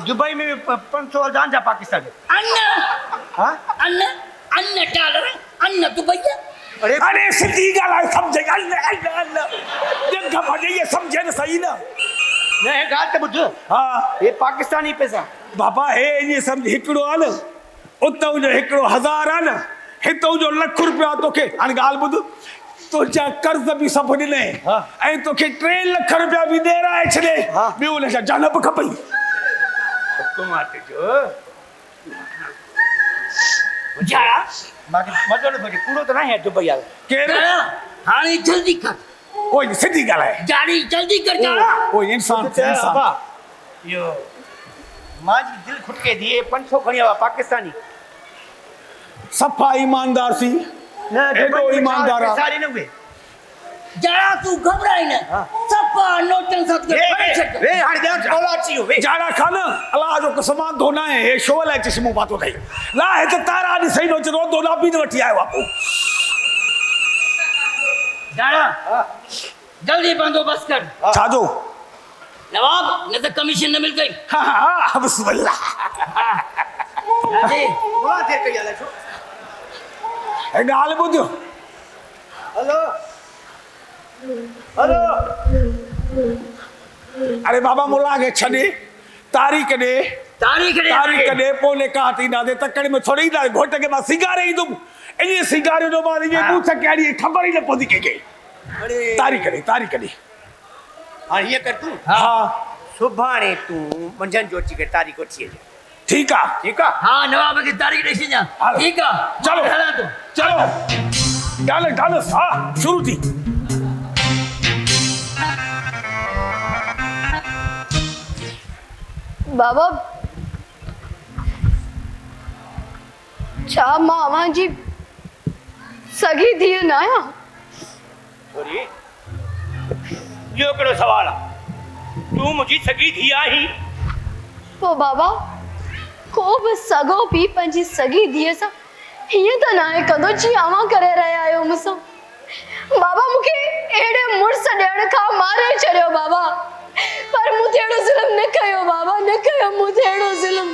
दुबई में 500 अजान जा पाकिस्तान अन्न हां अन्न अन्न डॉलर अन्न दुबई अरे अरे सिद्धी ॻाल्हि सम्झे अल्लाह जंग भॼे ये सम्झे न सही न नहीं गाल ते बुझ हा ये पाकिस्तानी पैसा बाबा हे ये सम्झ हिकिड़ो आहे न उतां जो हिकिड़ो 1000 आहे न हितां जो लख रुपया तोखे हाणे ॻाल्हि ॿुध तुंहिंजा कर्ज़ बि सभु ॾिने ऐं तोखे 3 लख रुपया बि ॾेराए छॾे ॿियो हुन छा जान बि खपई हुकूमत जो जाड़ा बाकी मजो न भजे कूड़ो तो नहीं है दुबई वाला केरु जाड़ा हाणे जल्दी कर ओए सिधी ॻाल्हि आहे जाड़ी जल्दी कर जाड़ा ओए इंसान इंसान यो मां जी दिल खुटके दिए 500 खणी आवा पाकिस्तानी सफ़ा ईमानदार सी न एॾो ईमानदार आहे सारी न हुए जाड़ा तूं घबराई न सफ़ा नोटन सां पढ़े छॾ वे हाणे ॼाण औलाद छी वे जाड़ा खान अलाह जो कसमान धोना है हे शो लाइ चश्मो पातो थई ला हे त तारा ॾिसई नो चरो दोना बि न वठी आयो आपो जाड़ा जल्दी बंदोबस्त कर छाजो नवाब न तो कमीशन न मिल गई हा हा बिस्मिल्लाह राजे बोला देर कई आला छो हे ॻाल्हि ॿुध हेलो हेलो अरे बाबा मुला के छॾे तारीख़ ॾे तारीख़ तारीख़ ॾे पोइ का थींदा दे तकड़े में थोड़ी ना घोट के मां सिगारे ईंदुमि इन सिगारे जो मां इने बूथ कहिड़ी ख़बर ई न पवंदी कंहिंखे अरे तारीख़ ॾे हां ये कर तू हा सुभाणे तूं मंझंदि जो अची करे तारीख़ वठी अचे ठीक आ ठीकु आहे हाँ नवाब खे तारीख़ ॾेई छॾियां हलो। ठीकु आहे चलो। हलां थो चलो डाल हाँ शुरू थी बाबा छा मां अव्हां जी सगी धीअ न आहियां? छोरी इहो कहिड़ो सवाल आहे तूं मुंहिंजी सगी धीउ आहीं पोइ बाबा को बि सॻो पीउ पंहिंजी सगी धीअ सां हीअं त न आहे कंदो जीअं अव्हां करे रहिया आहियो मूंसां। बाबा मूंखे अहिड़े मुड़ुस ॾियण खां मारे छॾियो बाबा, पर मूं ते अहिड़ो ज़ुल्म न कयो बाबा, न कयो मूं ते अहिड़ो ज़ुल्म।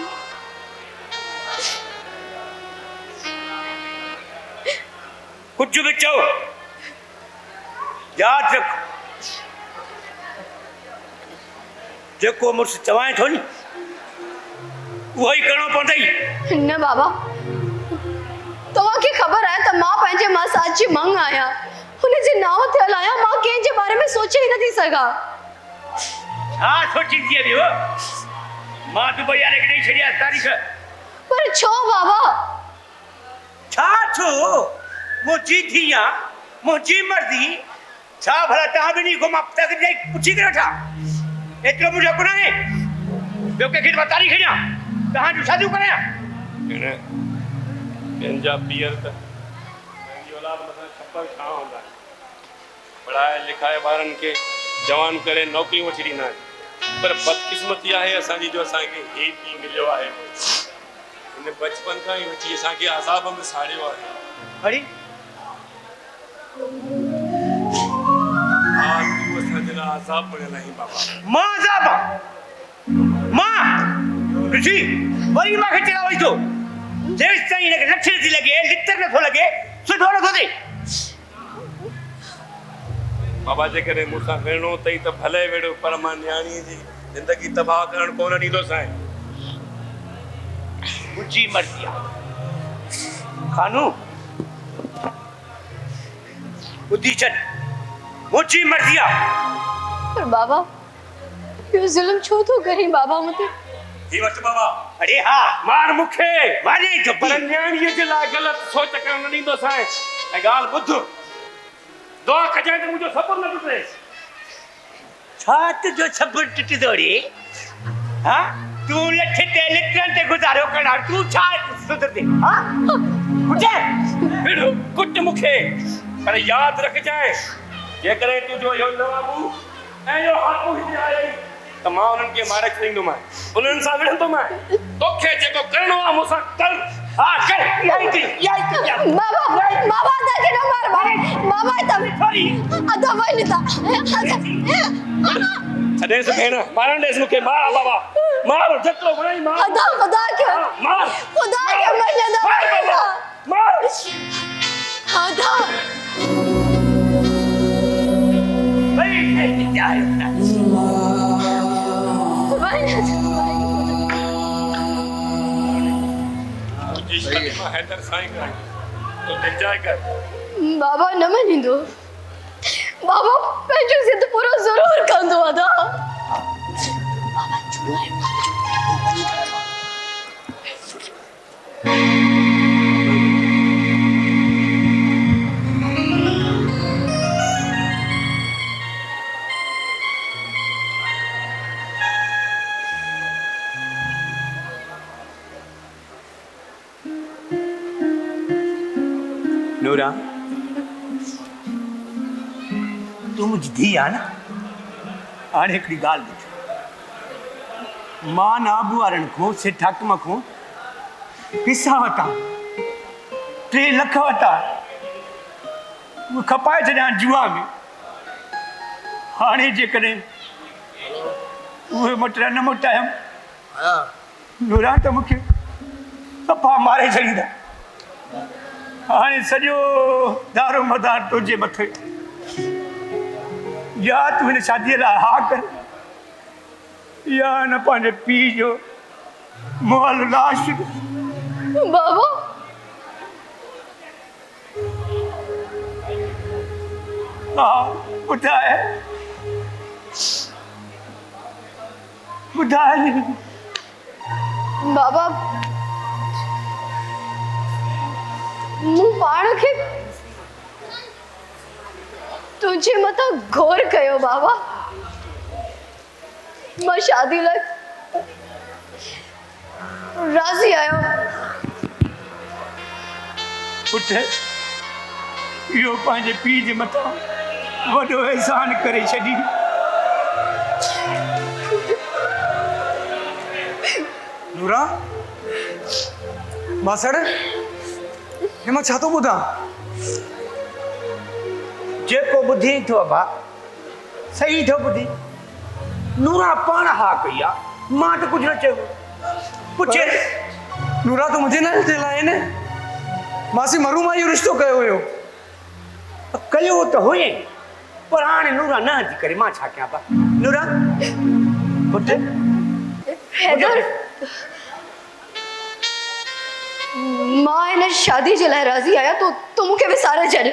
कुछ भी चओ यादि रख जेको मुड़ुसु चवाए थो नी उहो ई करिणो पवंदई। न बाबा तव्हांखे ख़बर आहे त मां पंहिंजे मसाज जी मंग आहियां, हुनजे नाव थियल आहियां, मां कंहिंजे बारे में सोचे ई नथी सघां। छा सोचींदी आहीं हो? मां दुबई वारे खे ॾेई छॾिया तारीख़। पर छो बाबा? छा छो? मुंहिंजी धीउ आहे, मुंहिंजी मर्ज़ी। छा भला तव्हां ॿिन्ही खां मां तक जाई पुछी करे वठां? एतिरो मुंहिंजो गुनाह आहे? ॿियो कंहिंखे मां तारीख़ ॾियां तव्हांजूं शादियूं करायां? पंहिंजा पीअर त पंहिंजी औलाद मथां छप्पर छा हूंदा आहिनि। पढ़ाए लिखाए ॿारनि खे जवान करे नौकरियूं वठी ॾींदा आहिनि, पर बदकिस्मती आहे असांजी जो असांखे हे पीउ मिलियो आहे। हिन बचपन खां ई वठी असांखे अज़ाब में साड़ियो आहे। अरे हा तूं असांजे लाइ अज़ाब बणियल आहीं बाबा। मां अज़ाब आहे? मां ॾिसी वरी मूंखे चढ़ा वई थो जेसि ताईं हिनखे लठ नथी लॻे लितर नथो लॻे सुठो नथो थिए। बाबा जेकॾहिं मूंसां विढ़णो अथई त भले विढ़ो, पर मां न्याणीअ जी ज़िंदगी तबाह करणु कोन ॾींदोसि। मुंहिंजी मर्ज़ी आहे। खानू ॿुधी छॾ, मुंहिंजी मर्ज़ी आहे। पर बाबा इहो ज़ुल्म छो थो करी बाबा मूंते? ही वटि बाबा। अरे हा मार मूंखे, मारे जो पर न्याणीअ जे लाइ ग़लति सोच करणु न ॾींदोसि। ऐं ॻाल्हि ॿुध, दुआ कजांइ त मुंहिंजो सब्र न टुटे। छा तुंहिंजो सब्र टुटंदो रे? हा तूं लठ ते लिटरनि ते गुज़ारियो करणु तूं छा सुधरदे? हा कुझु फिर कुट मूंखे, पर यादि रखजांइ जेकॾहिं तुंहिंजो इहो नवाबू ऐं इहो हाकू हिते आयो त मां उन्हनि खे मारे छॾींदोमांइ, उन्हनि सां विढ़ंदोमांइ। तोखे जेको करिणो आहे मूंसां कर। हा कर याई बाबा बाबा तव्हांखे न मार बाबा तव्हां सॉरी अदा वञ था छॾेसि भेण, मारण ॾेसि मूंखे। मार बाबा मार, जेतिरो वणे मार। अदा खुदा के मार खुदा के महीने दा मार बाबा मार। अदा भाई क्या है हैदर साईं कराई तो दिलजाए कर। बाबा न मञींदो, बाबा पंहिंजो ज़िद पूरो ज़रूर कंदो अदा। बाबा नूरा तूं मुंहिंजी धीउ आहे न। हाणे हिकिड़ी ॻाल्हि ॿुध, मां नाबू वारनि खां सेठ हाकिम खां पैसा वरिता, 3 लख वरिता, उहे खपाए छॾिया जुआ में। हाणे जेकॾहिं उहे मोटरा न मोटायमि नूरा त मूंखे सफ़ा मारे छॾींदा। हाणे सॼो दारो मदार तुंहिंजे मथे। या तूं हिन शादीअ लाइ हा कर या न पंहिंजे पीउ जो मुअल लाश। बाबा हा ॿुधाए ॿुधाए बाबा मूं पाण खे तुंहिंजे मथां गौर कयो बाबा। मां शादी लाइ राज़ी आहियो। पुट इहो पंहिंजे पीउ जे मथां वॾो एहसान करे छॾी। नूरा मासड़ हे मां छा थो ॿुधां? जेको ॿुधी थो अबा सही थो ॿुधी। नूरा पाण हा कई आहे, मां त कुझु न चयो। पुछे नूरा तो मुझे न दिलाए ने मासी मरू मां इहो रिश्तो कयो हुयो। कयो त हुए पर हाणे नूरा न थी करे, मां छा कयां पा। नूरा पुट हैदर मां हिन शादी जे लाइ राज़ी आहियां, तो मूंखे विसारे छॾ।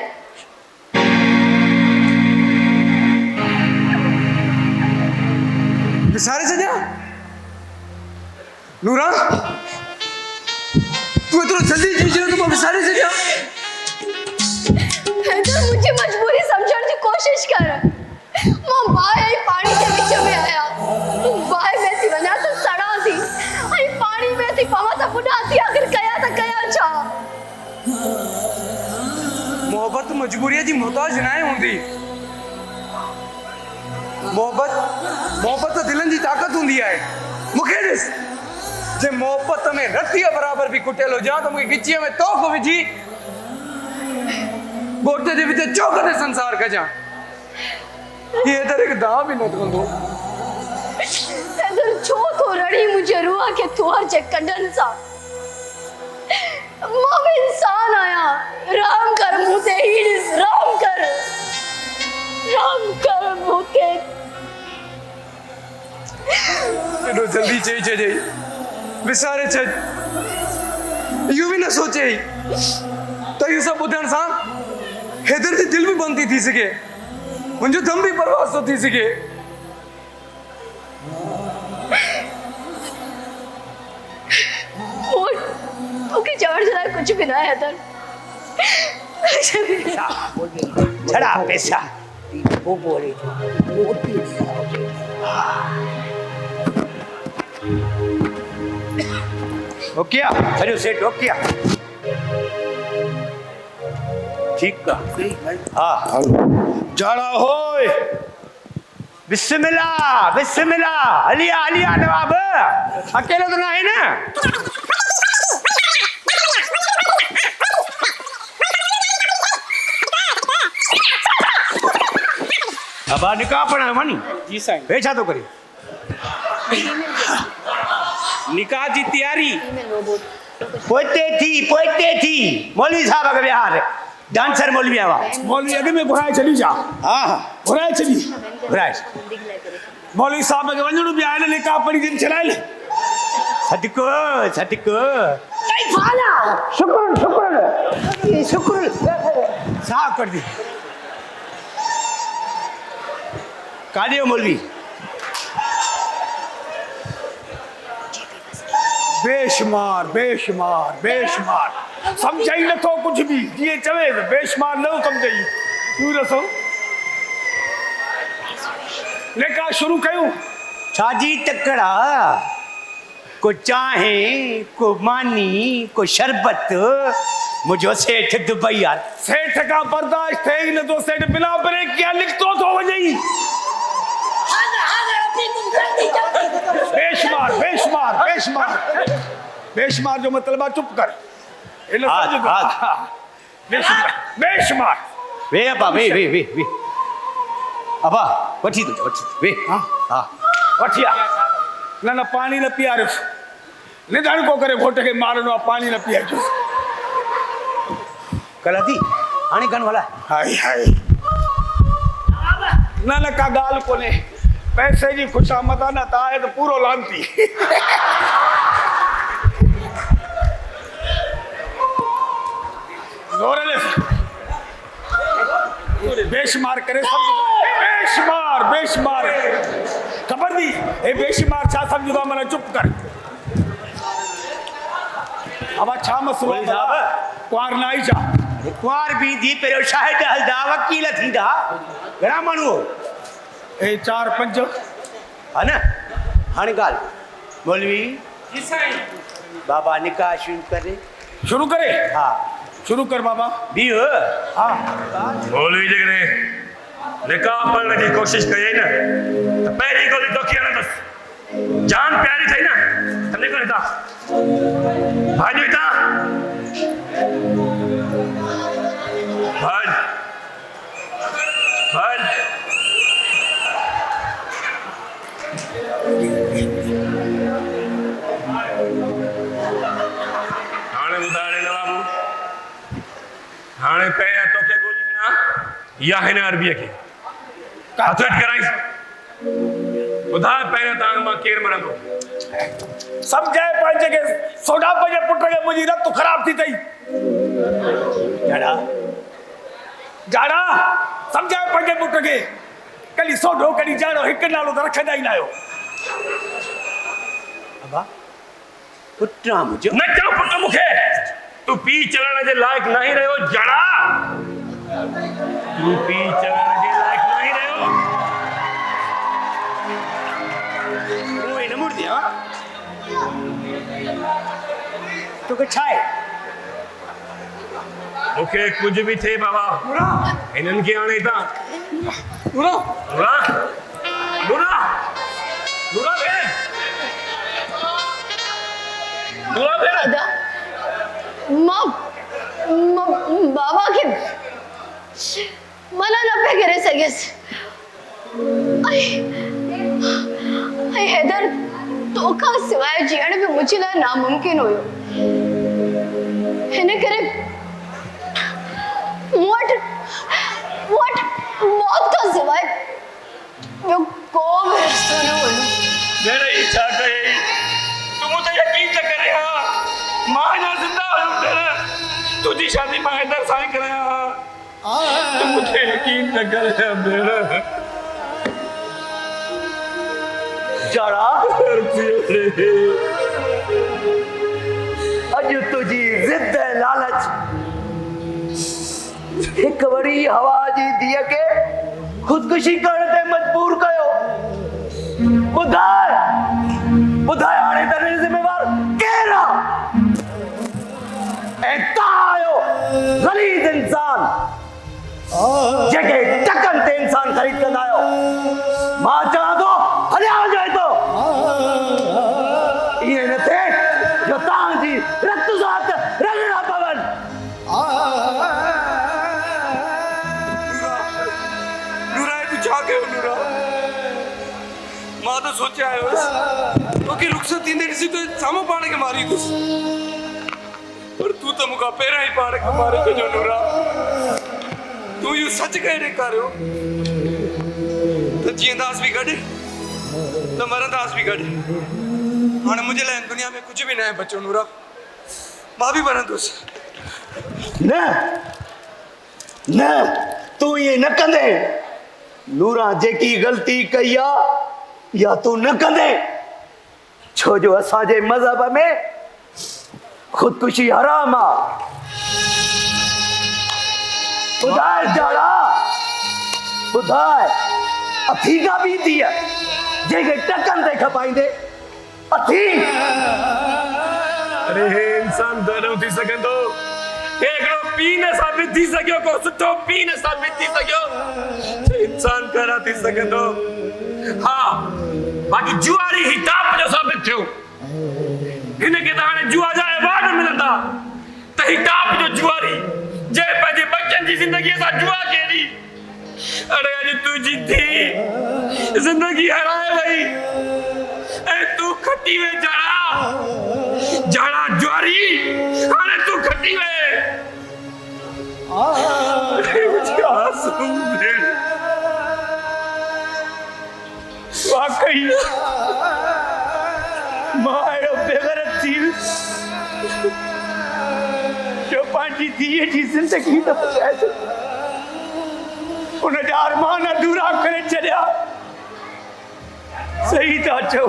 विसारे छॾिया? नूरा तू एतिरो जल्दी जी जो मां विसारे छॾिया? हैदर मुंहिंजी मजबूरी सम्झण जी कोशिश कर। मां बाहि ऐं पाणी जे विच में आहियां। बाहि में थी वञा त सड़ां थी ऐं पाणी में थी पवां त बुॾां थी। आख़िर कयां त कयां छा? मोहब्बत मजबूरीअ जी मोहताज न आहे हूंदी। मोहब्बत त दिलनि जी ताक़त हूंदी आहे। मूंखे ॾिस जे मोहब्बत में रतीअ बराबर बि कुटियल हुजां त मूंखे गिचीअ में तोख विझी गोटे जे विच चौक ते संसार कजां। ये त हिकु दाव बि न कंदो। हैदर छो तो रड़ी मुझे रूह के तुअर जे कंडन सा? मां भी इंसान आया। राम कर मुते हीस, राम कर मुते। एॾो जल्दी चई छॾे विसारे छॾ। इहो बि न सोचे त इहो सभु ॿुधण सां हैदर जी दिलि बि बंदि थी सघे, मुंहिंजो दम बि परवास थो थी सघे। तोखे चवण जे लाइ कुझु बि न आहे हैदर। छड़ा पैसा वो बोले ओके सॼो सेट ओके ठीकु आहे। हा जाड़ा होय बिस्मिल्लाह बिस्मिल्लाह। हलिया हलिया नवाब अकेलो तो ना है ना। अब निकाह पढ़ा मानी जी साईं। वे छा तो करे? निकाह जी तैयारी पोइते थी मौलवी साहब के बिहार डांसर मौलवी आवा। मौलवी अॻ में घुराए छॾी जा। हाँ हाँ घुराए छॾी। घुराए मौलवी साहब खे वञणो बि आहे न, निकाह पढ़ी दिन चलाए। सदको सदको शुक्र शुक्र शुक्र साफ कर दी। कादियो मौलवी बेशुमार बेशुमार बेशुमार सम्झाई नथो कुझु बि। जीअं चवे त बेशुमार न सम्झाई। तूं ॾिसो निकाह शुरू कयूं। छाजी तकड़ा को चाहे को मानी को शरबत मुझो सेठ दुबई यार। सेठ का बर्दाश्त थे ही न तो सेठ बिना ब्रेक किया लिखतो तो वजई। बेशुमार बेशुमार बेशुमार बेशुमार जो मतलब है चुप कर। इन बेशुमार बेशुमार वे अबा वे अबा वठी तो वठी वे। हाँ हाँ वठिया न न पानी न पियारियोस। निधन को करे घोट के मारनो पानी न पियारियोस। कलाती हाणे कन वाला हाय हाय न न का गाल कोने। पैसे जी खुशामद न ताए तो पूरो लानती। जोर ले बेशुमार करे सब बेशुमार बेशुमार खबर दी ए बेशुमार छा समझदा मने चुप कर अब छा मसलो बोली साहब। क्वार ना आई छा कुंवार भी दी पे शाहिद हलदा वकील थींदा घणा माण्हू ए 4-5 है ना हाणे ॻाल्हि मौलवी जी साईं बाबा निकाह शुरू करे शुरू करे हा शुरू कर बाबा बीहो हाँ मौलवी जगरे निकाह पढ़ने की कोशिश कई ना तो पहली गोली तो किया ना बस जान प्यारी थी ना तने को था भाई था भाई भाई हाणे बुधाड़े ना बाबू हाणे पे तो के गोली ना या है ना अरबी के हथट कराई बुधा पहले तांग मां केर मरंदो समझाए पंहिंजे के सोडा पंहिंजे पुट खे मुंहिंजी रत ख़राब थी अथई झाड़ा जाड़ा समझाए पंहिंजे पुट खे कॾहिं सोडो कॾहिं जाड़ो हिकु नालो त रखंदा ई न आहियो अबा पुत्रा मुझे न चओ पुट मुखे तू पी चलण जे लायक नहीं रहो जड़ा तू पी चलण जे लायक नहीं रहो तू इन मुड़ दिया तो के छाए मुखे कुछ भी थे बाबा इनन के आने था पूरा नूरा नूरा नूरा बे नूरा बे दादा मां बाबा के मना न पे करे सगेस आई हैदर तो का सिवाय जीण भी मुझे ला नामुमकिन हुयो हिन करे व्हाट मौत का सिवाय यो को भी रस्तो न हुयो मेरे इच्छा कहे तू मुझे यकीन न करे हां मां ना जिंदा हो तेरा तुझी शादी मां इधर साईं करे हां तू मुझे यकीन न करे मेरा जाड़ा अज तुझी जिद ऐं लालच एक वरी हवा जी दिया के खुदकुशी करण ते मजबूर कयो बुधाए बुधाए हाणे तेरे जिम्मेवार केर ऐं तव्हां आहियो ग़रीब इंसान जेके टकनि ते इंसान ख़रीद कंदा आहियो मां चवां थो हलिया वञो हितां इएं न थिए जो तव्हांजी रत सां हथ रगड़ा पवनि नूरा तू छा कयो नूरा मां तो सोचे आयो तोखे रुखसत थींदे ॾिसी तो साम्हूं पाण खे मारी दुसि पर तू तो मूंखां पहिरियां ई पाण खे मारे छॾियो नूरा तू इहो सच कहे ॾेखारियो त जीअंदास बि गॾु त मरंदास बि गॾु हाणे मुंहिंजे लाइ दुनिया में कुझु बि न आहे बचो नूरा मां बि मरंदुसि न न तू ये न कंदे नूरा जेकी गलती कई आ या तू न कंदे छो जो असांजे मज़हब में खुदकुशी हराम आ ॿुधाए जाड़ा ॿुधाए अथी का बि थी आहे जेके टकनि ते खपाईंदे अथी अरे हे इंसान दरो थी सघंदो एकड़ो पी न साबित थी सघियो को सुठो पी न साबित थी सघियो इंसान करा थी सघंदो हा बाक़ी जुआरी ही ताप जो साबित थियो हिन के हाणे जुआ जा अवार्ड मिलंदा त ही ताप जो जुआरी जे पंहिंजे बच्चन जी जिंदगी सां जुआ केडी अरे अॼु तुंहिंजी थी जिंदगी हराए वई ऐं तू खटी वे जाड़ा जाड़ा जुआरी हाणे तू खटी वे अरे मुझे आंसू भेण वाकई मां अहिड़ो बेगरत थी जो पंहिंजी धीअ जी ज़िंदगी न बचाए उन जा अरमान अधूरा करे छॾिया सही था चो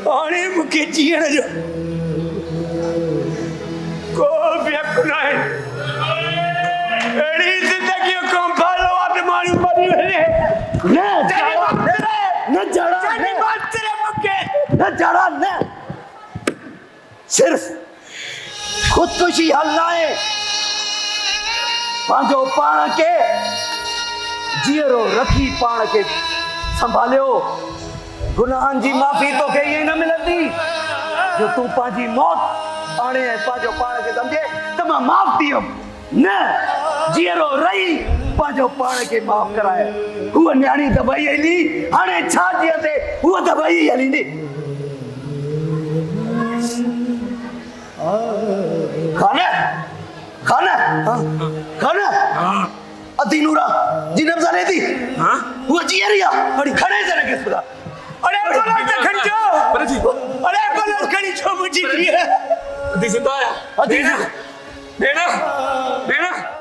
हाणे मूंखे जीअण जो को बि हक़ न आहे अहिड़ी ज़िंदगी को भालो आहे माण्हू मरी वञे न जड़ा न जड़ा न सिर्फ खुदकुशी हल न आहे पंहिंजो पाण खे जीअरो रखी पाण खे संभालियो गुनाहनि जी माफ़ी तोखे ईअं न मिलंदी जो तूं पंहिंजी मौत आणे ऐं पंहिंजो पाण खे सम्झे त मां माफ़ थी वियुमि न जीअरो रही पंहिंजो पाण खे माफ़ कराए हूअ न्याणी त वई हली हाणे छा जीअं ते हूअ त वई हलींदी खाना खाना खाना अति नूरा जिन्हें जाने थी हाँ वो जियरिया अरे खड़े से रखे सुधा अरे बोलो तो खड़ी जो अरे बोलो खड़ी जो मुझे दिया अति जिंदा है अति देना देना